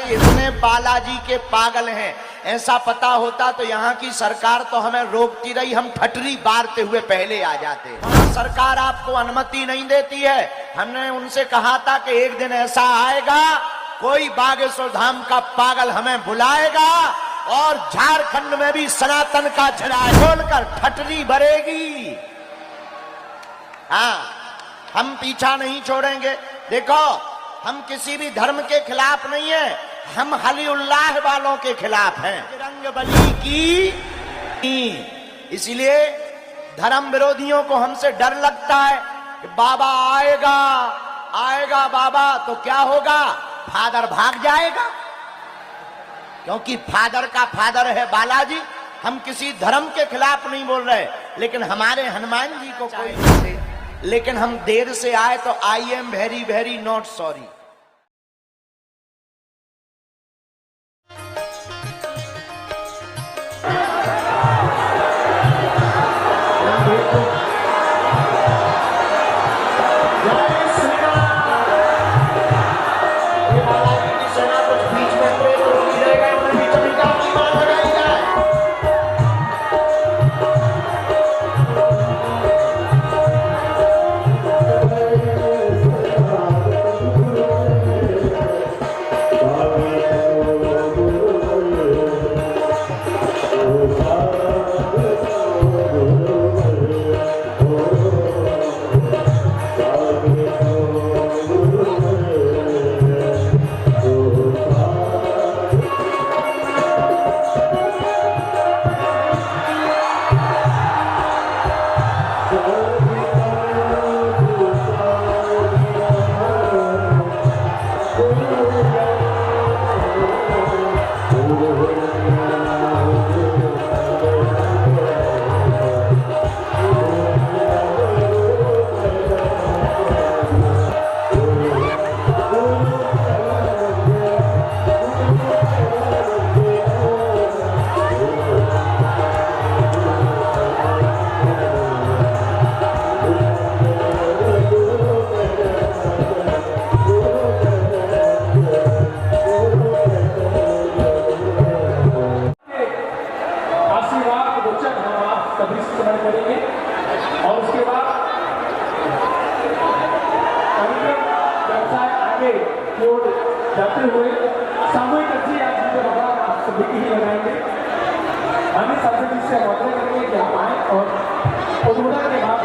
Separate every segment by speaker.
Speaker 1: इतने बालाजी के पागल हैं। ऐसा पता होता तो यहाँ की सरकार तो हमें रोकती रही, हम ठटरी बारते हुए पहले आ जाते। सरकार आपको अनुमति नहीं देती है। हमने उनसे कहा था कि एक दिन ऐसा आएगा, कोई बागेश्वर धाम का पागल हमें बुलाएगा और झारखंड में भी सनातन का झंडा खोलकर ठटरी भरेगी। हाँ, हम पीछा नहीं छोड़ेंगे। देखो, हम किसी भी धर्म के खिलाफ नहीं है, हम हलीउल्लाह वालों के खिलाफ हैं, बजरंगबली की। इसलिए धर्म विरोधियों को हमसे डर लगता है कि बाबा आएगा, आएगा बाबा तो क्या होगा, फादर भाग जाएगा, क्योंकि फादर का फादर है बालाजी। हम किसी धर्म के खिलाफ नहीं बोल रहे, लेकिन हमारे हनुमान जी को कोई नहीं दे। लेकिन हम देर से आए तो I am very very not sorry.
Speaker 2: और उसके बाद व्यवसाय आगे की ओर जाते हुए सामूहिक अर्जी आज आप सभी की ही लगाएंगे। हमें सबसे से आग्रह करेंगे कि आप आए और उद्बोधन के बाद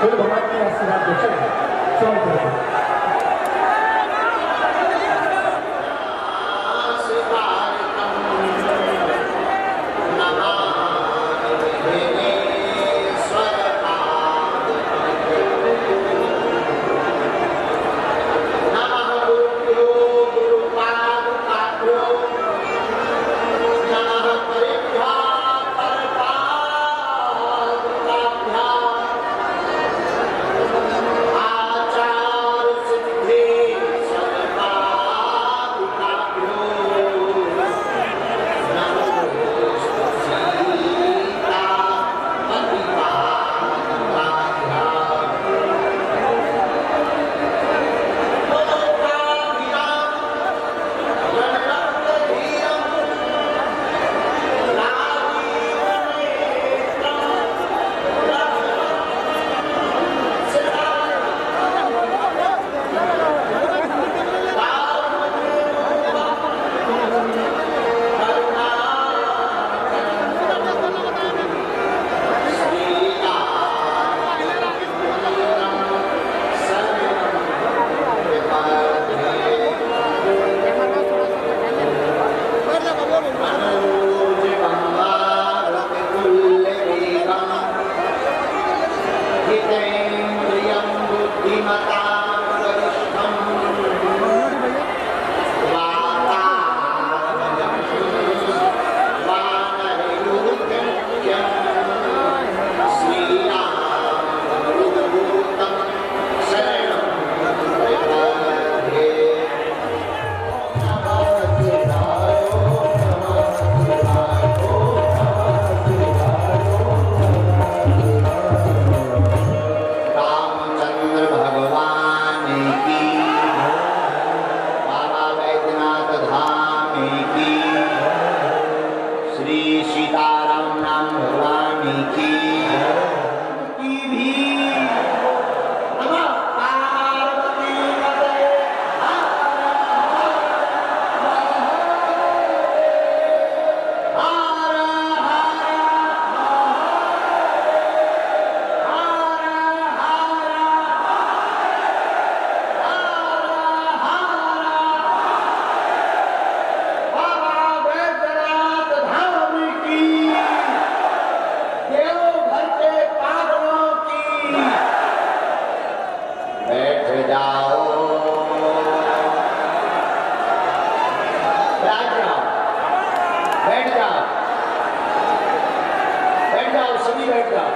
Speaker 2: फिर भगवान की आशीर्वाद देखें।
Speaker 1: आचार्य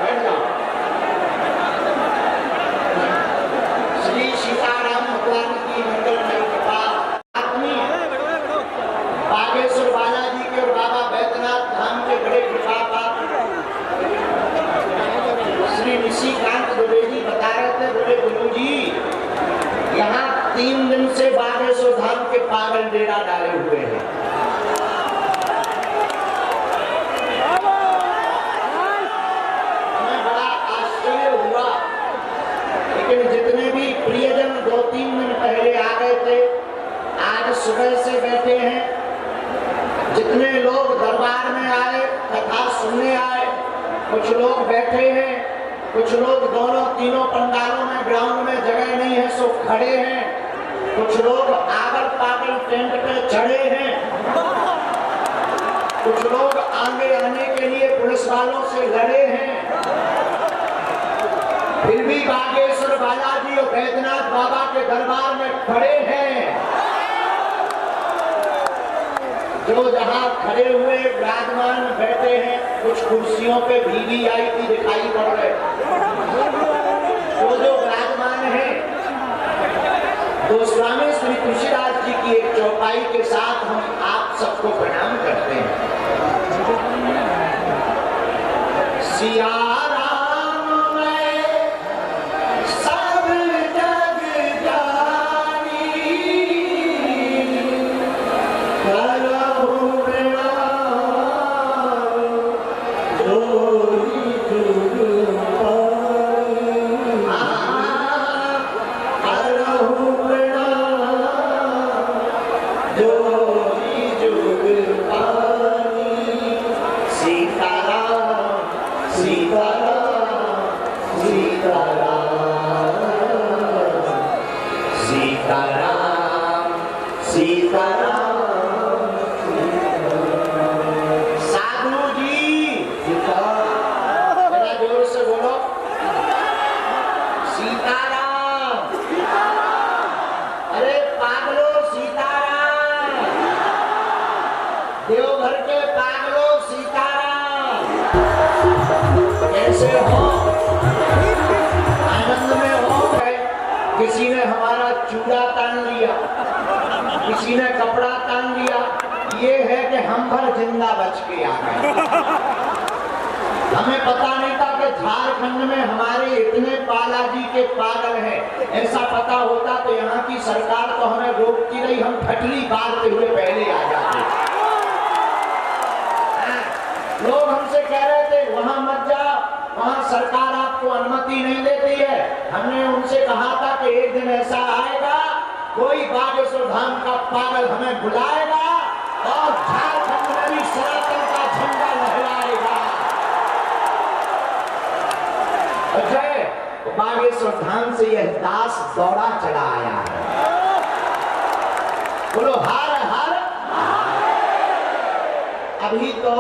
Speaker 1: बैठ जाओ। श्री सीताराम भगवान की मंगलमय कृपा आदमी बागेश्वर बालाजी के और बाबा बैद्यनाथ धाम के बड़े कृपा पात्र श्री निशिकांत द्विवेदी बता रहे थे, बोले गुरु जी यहाँ 3 दिन से बागेश्वर धाम के पागल डेरा डाले हुए हैं। हमें बड़ा आश्चर्य हुआ, लेकिन जितने भी प्रियजन 2-3 दिन पहले आ गए थे, आज सुबह से बैठे हैं। जितने लोग दरबार में आए, कथा सुनने आए, कुछ लोग बैठे हैं, कुछ लोग दोनों तीनों पंडालों में ग्राउंड में जगह नहीं है सो खड़े हैं, कुछ लोग आगल पागल टेंट पे चढ़े हैं, कुछ लोग आगे आने के लिए पुलिस वालों से लड़े हैं। फिर भी बागेश्वर बालाजी और बैद्यनाथ बाबा के दरबार में खड़े हैं। जो जहां खड़े हुए विराजमान बैठे हैं, कुछ कुर्सियों पे VVIP दिखाई पड़ रहे। जो विराजमान है, गोस्वामी श्री तुलसीदास जी की एक चौपाई के साथ हम आप सबको प्रणाम करते हैं। सिया देवघर के पागलों सीताराम। कैसे हो? आनंद में हो गए। किसी ने हमारा चूड़ा तान लिया, किसी ने कपड़ा तान लिया। ये है कि हम भर जिंदा बच के आ गए। हमें पता नहीं था कि झारखंड में हमारे इतने बालाजी के पागल हैं। ऐसा पता होता तो यहाँ की सरकार तो हमें रोकती रही, हम ठटली बांधते हुए पहले आ जाते। लोग हमसे कह रहे थे वहां मत जाओ, वहां सरकार आपको अनुमति नहीं देती है। हमने उनसे कहा था कि एक दिन ऐसा आएगा, कोई बागेश्वर धाम का पागल हमें बुलाएगा और झारखंड में भी सनातन का झंडा लहराएगा। अजय बागेश्वर धाम से यह दास दौड़ा चला आया है। बोलो हार हार। अभी तो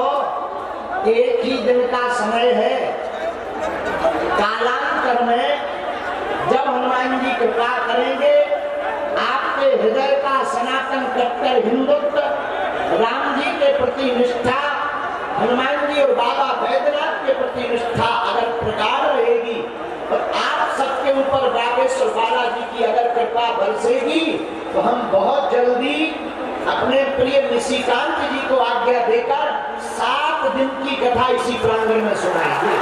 Speaker 1: एक ही दिन का समय है। कालांतर में जब हनुमान जी कृपा करेंगे, आपके हृदय का सनातन कट्टर हिंदुत्व, राम जी के प्रति निष्ठा, हनुमान जी और बाबा बैद्यनाथ के प्रति निष्ठा अगर प्रगाढ़ रहेगी और आप सबके ऊपर बागेश्वर बालाजी की अगर कृपा बरसेगी, तो हम बहुत जल्दी अपने प्रिय निशिकांत जी को आज्ञा देकर 7 दिन की कथा इसी प्रांगण में सुनाएंगे।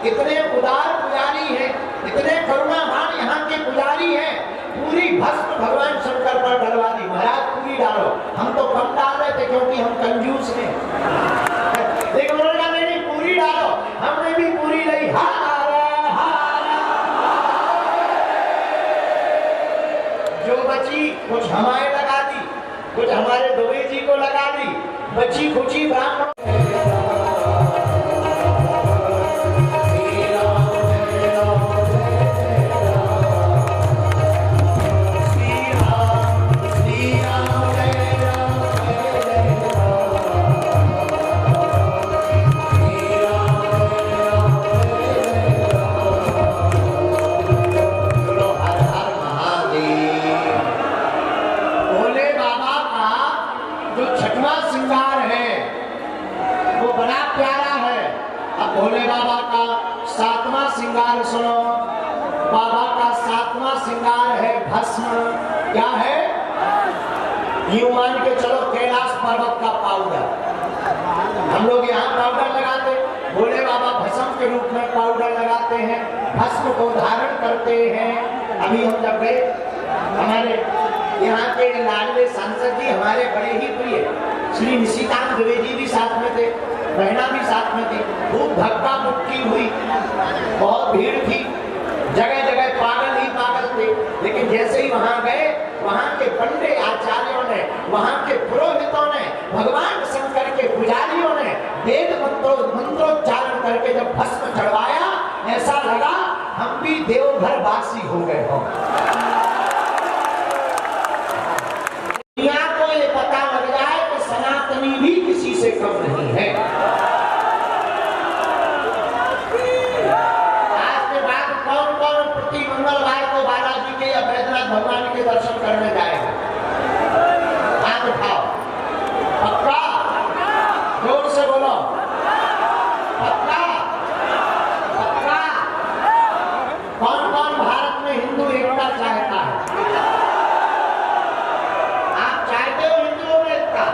Speaker 1: इतने उदार पुजारी हैं, इतने करुणावान यहाँ के पुजारी हैं। पूरी भस्म भगवान शंकर पर डलवा दी। महाराज पूरी डालो। हम तो कम डाल रहे थे क्योंकि हम कंजूस हैं। लेकिन उन्होंने कहा नहीं पूरी डालो। हमने भी पूरी ली। जो बची कुछ हमारे लगा दी, कुछ हमारे दुबे जी को लगा दी। बची खुची ब्राह्मण बाबा का 7वां श्रृंगार सुनो। बाबा का 7वां श्रृंगार है भस्म। क्या है? यूं मान के चलो कैलाश पर्वत का पाउडर। हम लोग यहाँ पाउडर लगाते, भोले बाबा भस्म के रूप में पाउडर लगाते हैं, भस्म को धारण करते हैं। अभी हम जब गए, हमारे यहाँ के लाडले सांसद जी हमारे बड़े ही प्रिय श्री निशिकांत द्विवेदी भी साथ में थे, बहना भी साथ में थी। खूब धक्का मुक्की हुई, बहुत भीड़ थी, जगह जगह पागल ही पागल थे। लेकिन जैसे ही वहां गए, वहां के पंडे आचार्यों ने, वहां के पुरोहितों ने, भगवान शंकर के पुजारियों ने वेद मंत्रोच्चारण करके जब भस्म चढ़वाया, ऐसा लगा हम भी देवघर वासी हो गए हो। दुनिया को ये पता लग जाए कि सनातनी भी किसी से कम नहीं है। आज के बाद कौन कौन प्रति मंगलवार को बालाजी के या बैद्यनाथ भगवान के दर्शन करने जाएगा? हाथ उठाओ। पक्का? जोर से बोलो। पक्का? पक्का? कौन कौन भारत में हिंदू एकता चाहता है? आप चाहते हो हिंदुओं में एकता?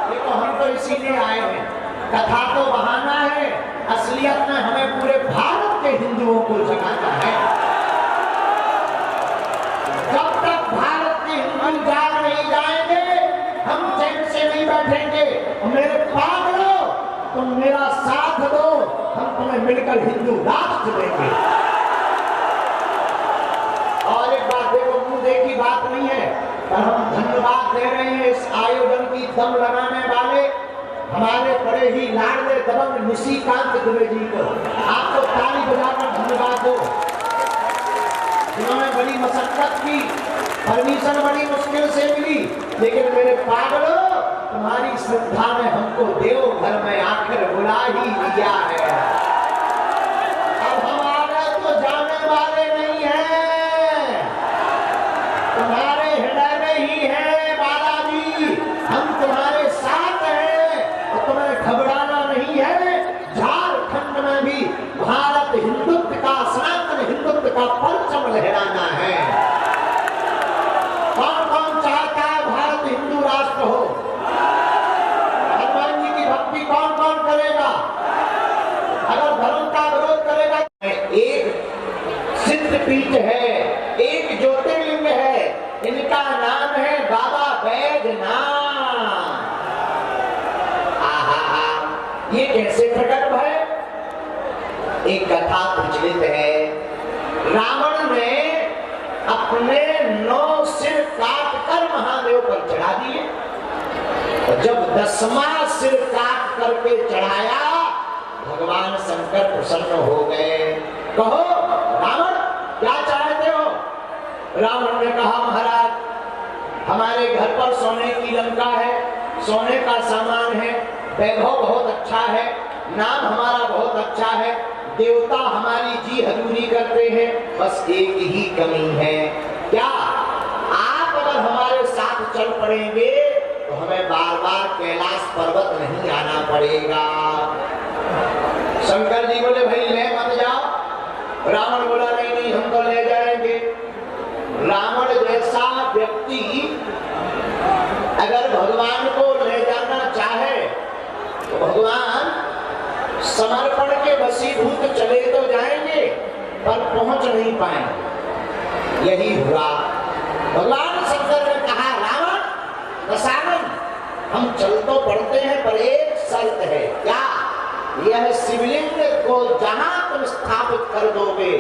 Speaker 1: देखो हम तो इसीलिए आए हैं। कथा तो बहाना है, असलियत में हमें पूरे भारत के हिंदुओं को जगाना है। जब तक भारत के हिंदू जाग नहीं जाएंगे, हम चैन से नहीं बैठेंगे। मेरे पागलों, तुम मेरा साथ दो, हम तुम्हें मिलकर हिंदू राष्ट्र देंगे। और एक बात देखो, मुंह देखी बात नहीं है, पर हम धन्यवाद दे रहे हैं इस आयोजन की दम लगाने वाले हमारे बड़े ही लाडले दबंग निशिकांत द्विवेदी को। आपको ताली बजाकर धन्यवाद दो। उन्होंने बड़ी मशक्कत की, परमिशन बड़ी मुश्किल से मिली, लेकिन मेरे पागलों, तुम्हारी श्रद्धा ने हमको देवघर में आकर बुला ही लिया है। अब हम आ गए तो जाने वाले नहीं हैं, तुम्हारे हृदय में ही है बालाजी। हम तुम्हारे साथ हैं और तुम्हें घबराना नहीं है। झारखंड में भी भारत हिंदुत्व का, सनातन हिंदुत्व का परचम लहराना है। कौन कौन चाहता है भारत हिंदू राष्ट्र हो? हनुमान जी की भक्ति कौन कौन करेगा? अगर धर्म का विरोध करेगा, एक सिद्ध पीठ है, एक ज्योतिर्लिंग है, इनका नाम है बाबा बैजनाथ। ये कैसे प्रकट है? एक कथा प्रचलित है। रावण ने अपने 9 सिर काट कर महादेव पर चढ़ा दिए, और जब 10वां सिर काट करके चढ़ाया, भगवान शंकर प्रसन्न हो गए। कहो रावण, क्या चाहते हो? रावण ने कहा, महाराज, हमारे घर पर सोने की लंका है, सोने का सामान है, वैभव बहुत अच्छा है, नाम हमारा बहुत अच्छा है, देवता हमारी जी हजूरी करते हैं, बस एक ही कमी है। क्या? आप अगर हमारे साथ चल पड़ेंगे तो हमें बार बार कैलाश पर्वत नहीं आना पड़ेगा। शंकर जी बोले, भाई ले मत जाओ। रावण बोला, नहीं नहीं, हम तो ले जाएंगे। रावण जैसा व्यक्ति अगर भगवान को ले जाना चाहे तो भगवान समर्पण के वशीभूत चले तो जाएंगे, पर पहुंच नहीं पाएंगे। यही हुआ। भगवान शंकर ने कहा, रावण, दशानन, हम चल तो पड़ते हैं, पर एक शर्त है। क्या? यह शिवलिंग को जहां तुम स्थापित कर दोगे,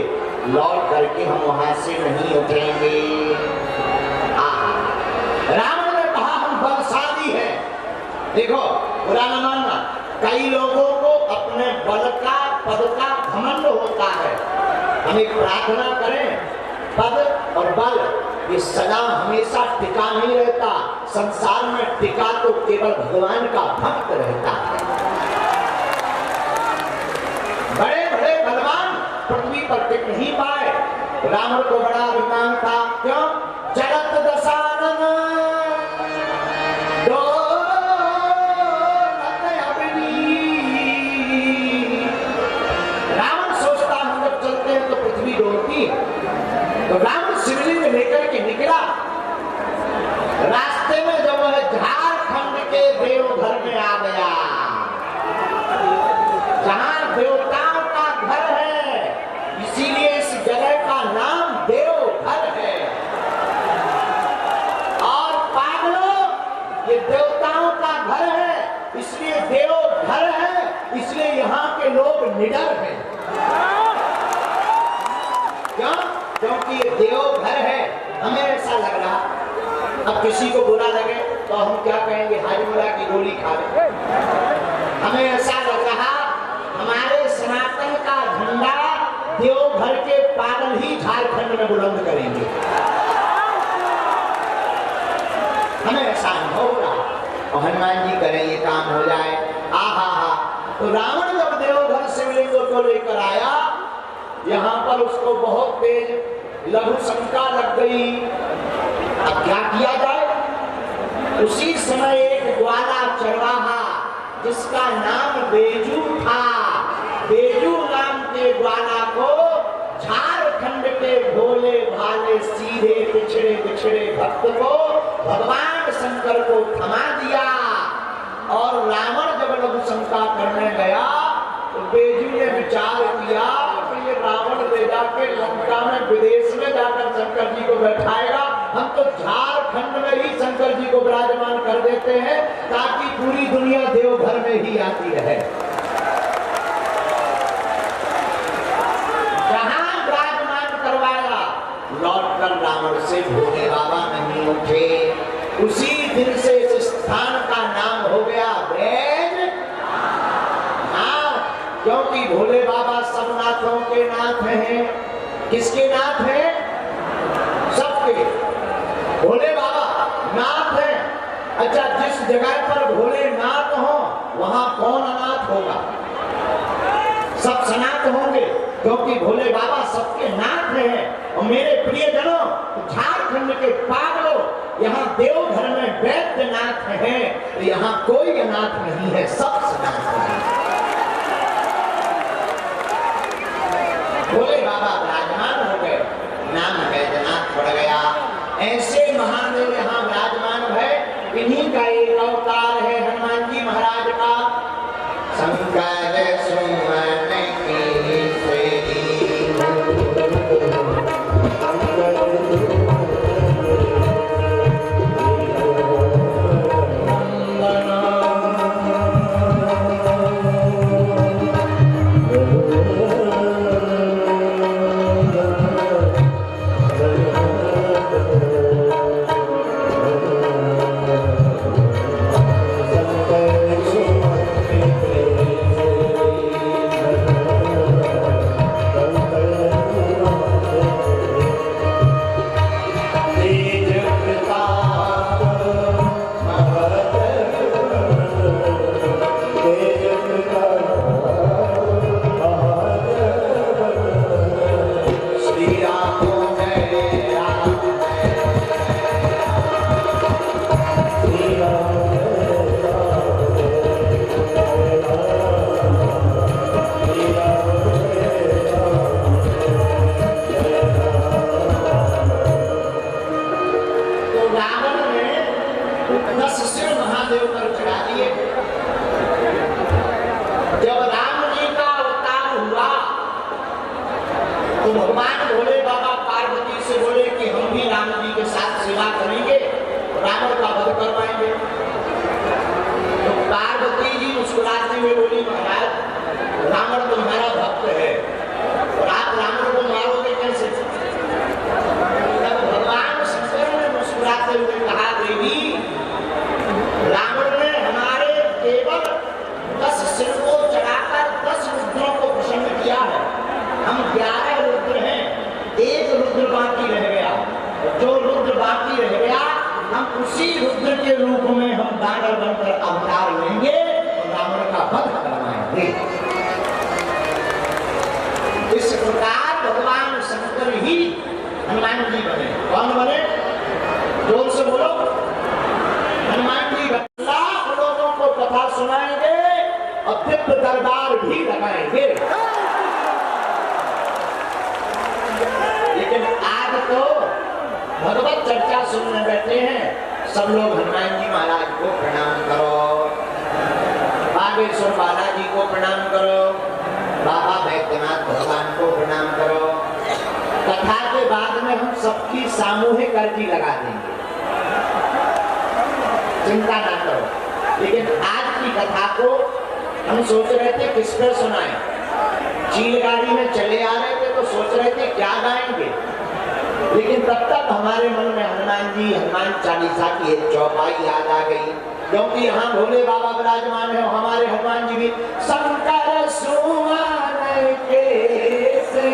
Speaker 1: लौट करके हम वहां से नहीं उठेंगे। रावण ने कहा, हम बलशाली हैं। देखो, बुरा न मानना, कई लोगों को अपने बल का, पद का घमंड होता है। हम एक प्रार्थना करें, पद और बल ये सदा हमेशा टिका नहीं रहता। संसार में टिका तो केवल भगवान का भक्त रहता है। बड़े बड़े बलवान पृथ्वी पर टिक नहीं पाए। रावण को बड़ा अभिमान था। क्यों? जगत दशानन देवघर के पागल ही झारखंड में बुलंद करेंगे। हमें ऐसा अनुभव हो रहा और हनुमान जी करें ये काम हो जाए। आहा हा। तो रावण जब देवघर शिवलिंग को लेकर आया, यहाँ पर उसको बहुत तेज लघु शंका लग गई। अब क्या किया जाए? उसी समय एक ग्वाला चरवाहा जिसका नाम बेजू था, बेजू नाम के ग्वाला को झारखंड के भोले भाले सीधे पिछड़े पिछड़े भक्त को भगवान शंकर को थमा दिया। और रावण जब लघु शंका करने गया तो बेजू ने विचार किया कि ये रावण ले जाके लंका में विदेश में जाकर शंकर जी को बैठाएगा, हम तो झारखंड में ही शंकर जी को विराजमान कर देते हैं ताकि पूरी दुनिया देवघर में ही आती रहे। जहां विराजमान करवाया, लौटकर रावण से भोले बाबा नहीं उठे। उसी दिन से इस स्थान का नाम हो गया ब्रज। हाँ, क्योंकि भोले बाबा सब नाथों के नाथ हैं। किसके नाथ हैं? सबके। भोले बाबा नाथ हैं। अच्छा, जिस जगह पर भोले नाथ हो वहां कौन अनाथ होगा? सब सनाथ होंगे, क्योंकि भोले बाबा सबके नाथ हैं। और मेरे प्रियजनों, झारखंड के पागलों, यहाँ देवघर में वैद्यनाथ हैं, तो यहाँ कोई अनाथ नहीं है, सब सनाथ हैं। भोले बाबा विराजमान हो गए, नाम वैद्यनाथ पड़ गया। ऐसे महादेव यहाँ विराजमान है। इन्हीं का एक अवतार है हनुमान जी महाराज का। शंकर सुमन तो भगवान भोले बाबा पार्वती से बोले कि हम भी राम जी के साथ सेवा करेंगे, रावण का वध करवाएंगे। तो पार्वती जी मुस्कुराती हुई बोली, महाराज रावण तुम्हारा भक्त है और आप रावण को मारोगे कैसे? तब भगवान शंकर ने मुस्कुराते हुए कहा, देवी रावण ने हमारे केवल 10 सिर को चढ़ाकर 10 रुद्रों को प्रसन्न किया है। हम 11 रुद्र हैं, एक रुद्र बाकी रह गया। जो रुद्र बाकी रह गया, हम उसी रुद्र के रूप में हम दानव बनकर अवतार लेंगे और रावण का वध करवाएंगे। इस प्रकार भगवान शंकर ही हनुमान जी बने। कौन बने? जोर से बोलो। हनुमान जी लाख लोगों को कथा सुनाएंगे और दिव्य दरबार भी लगाएंगे। लेकिन आज तो भगवत चर्चा सुनने बैठे हैं, सब लोग हनुमान जी महाराज को प्रणाम करो, बागेश्वर बालाजी को प्रणाम करो, बाबा बैद्यनाथ भगवान को प्रणाम करो। कथा के बाद में हम सबकी सामूहिक अर्जी लगा देंगे, चिंता ना करो। लेकिन आज की कथा को हम सोच रहे थे किस पे सुनाएं। चील गाड़ी में चले आ रहे थे तो सोच रहे थे क्या गाएंगे, लेकिन तब तक हमारे मन में हनुमान जी, हनुमान चालीसा की एक चौपाई याद आ गई। क्योंकि यहाँ भोले बाबा विराजमान है, हमारे हनुमान जी भी शंकर सुमन के से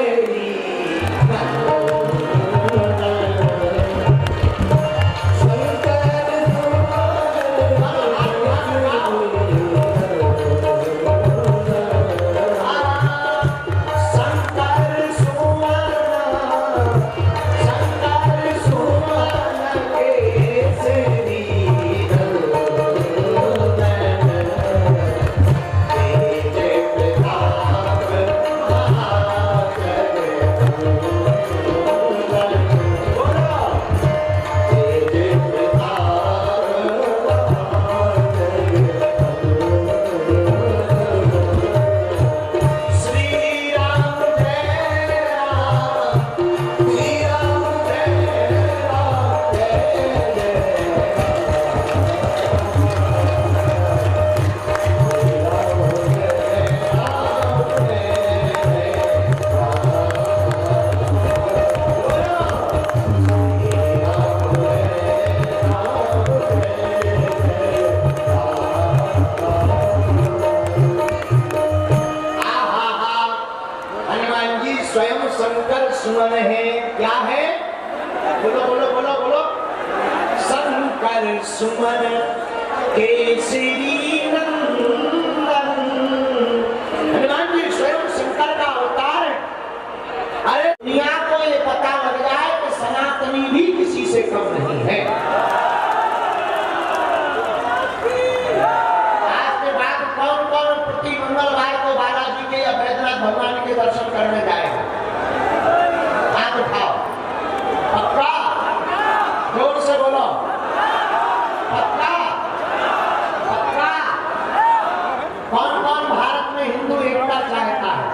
Speaker 1: स्वयं शंकर सुमन है। क्या है? बोलो बोलो बोलो बोलो। शंकर सुमन केसरी नंदन। हनुमान जी स्वयं शंकर का अवतार है। अरे दुनिया को ये पता लग जाए कि सनातनी भी किसी से कम नहीं है। आज के बाद कौन कौन प्रति मंगलवार को बालाजी के या बैद्यनाथ भगवान के दर्शन करने जाएगा? हाथ उठाओ। पक्का? जोर से बोलो। पक्का? पक्का? कौन कौन भारत में हिंदू एकता चाहता है?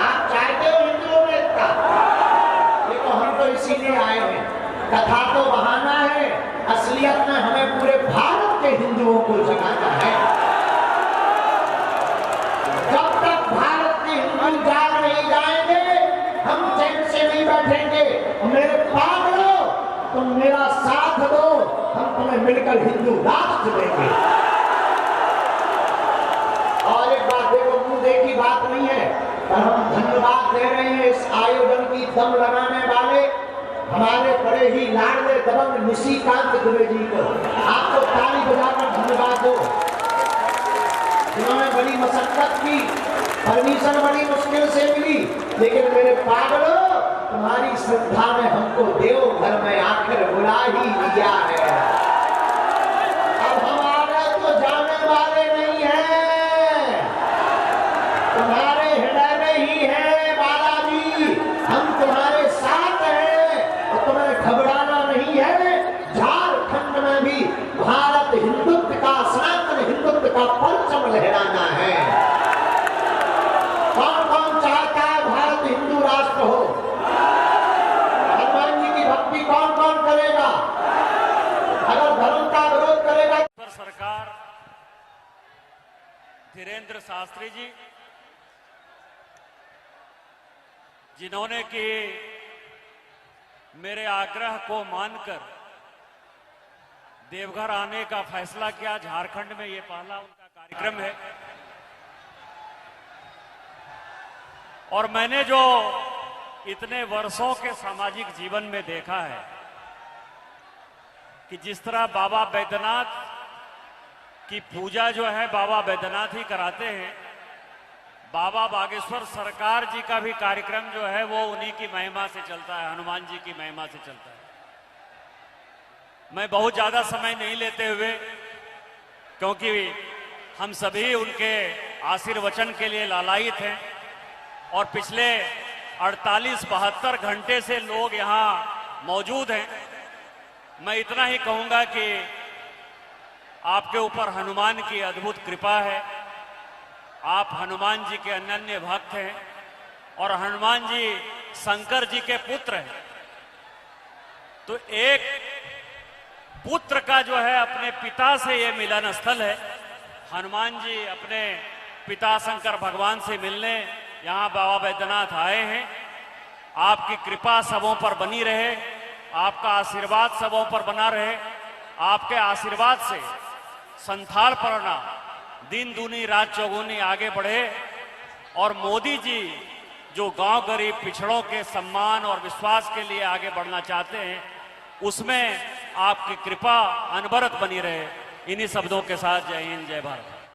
Speaker 1: आप चाहते हो हिंदुओं में एकता? देखो हम तो इसीलिए आए हैं। कथा तो बहाना है, असलियत में हमें पूरे भारत के हिंदुओं को जगाना है। जब तक भारत के हिंदू जाग नहीं जाएंगे हम चैन से नहीं बैठेंगे। मेरे पागलों, तुम मेरा साथ दो, हम तुम्हें मिलकर हिंदू राष्ट्र देंगे। और एक बात देखो, मुंह देखी बात नहीं है, पर हम धन्यवाद दे रहे हैं इस आयोजन की दम लगाने वाले हमारे बड़े ही लाडले दबंग निशिकांत दुबे जी को। आपको ताली बजाकर धन्यवाद दो। उन्होंने बड़ी मशक्कत की, परमिशन बड़ी मुश्किल से मिली, लेकिन मेरे पागलों, तुम्हारी श्रद्धा ने हमको देवघर में आकर बुला ही लिया है। अब हमारे तो जाने वाले नहीं हैं, तुम्हारे हृदय में ही है बालाजी। हम तुम्हारे साथ हैं और तुम्हें घबराना नहीं है। झारखंड में भी भारत हिंदुत्व का, सनातन हिंदुत्व का परचम लहराना है। कौन कौन चाहता है भारत हिंदू राष्ट्र हो? हनुमान जी की भक्ति कौन कौन करेगा? अगर धर्म का विरोध करेगा।
Speaker 3: सरकार धीरेन्द्र शास्त्री जी, जिन्होंने कि मेरे आग्रह को मानकर देवघर आने का फैसला किया। झारखंड में ये पहला उनका कार्यक्रम है और मैंने जो इतने वर्षों के सामाजिक जीवन में देखा है कि जिस तरह बाबा बैद्यनाथ की पूजा जो है बाबा बैद्यनाथ ही कराते हैं, बाबा बागेश्वर सरकार जी का भी कार्यक्रम जो है वो उन्हीं की महिमा से चलता है, हनुमान जी की महिमा से चलता है। मैं बहुत ज्यादा समय नहीं लेते हुए, क्योंकि हम सभी उनके आशीर्वचन के लिए लालायित हैं और पिछले 48-72 घंटे से लोग यहाँ मौजूद हैं। मैं इतना ही कहूंगा कि आपके ऊपर हनुमान की अद्भुत कृपा है। आप हनुमान जी के अनन्य भक्त हैं और हनुमान जी शंकर जी के पुत्र हैं। तो एक पुत्र का जो है अपने पिता से ये मिलन स्थल है। हनुमान जी अपने पिता शंकर भगवान से मिलने यहाँ बाबा बैद्यनाथ आए हैं। आपकी कृपा सबों पर बनी रहे, आपका आशीर्वाद सबों पर बना रहे। आपके आशीर्वाद से संथाल परना दिन दूनी रात चौगुनी आगे बढ़े और मोदी जी जो गांव गरीब पिछड़ों के सम्मान और विश्वास के लिए आगे बढ़ना चाहते हैं, उसमें आपकी कृपा अनवरत बनी रहे। इन्हीं शब्दों के साथ जय हिंद, जय भारत।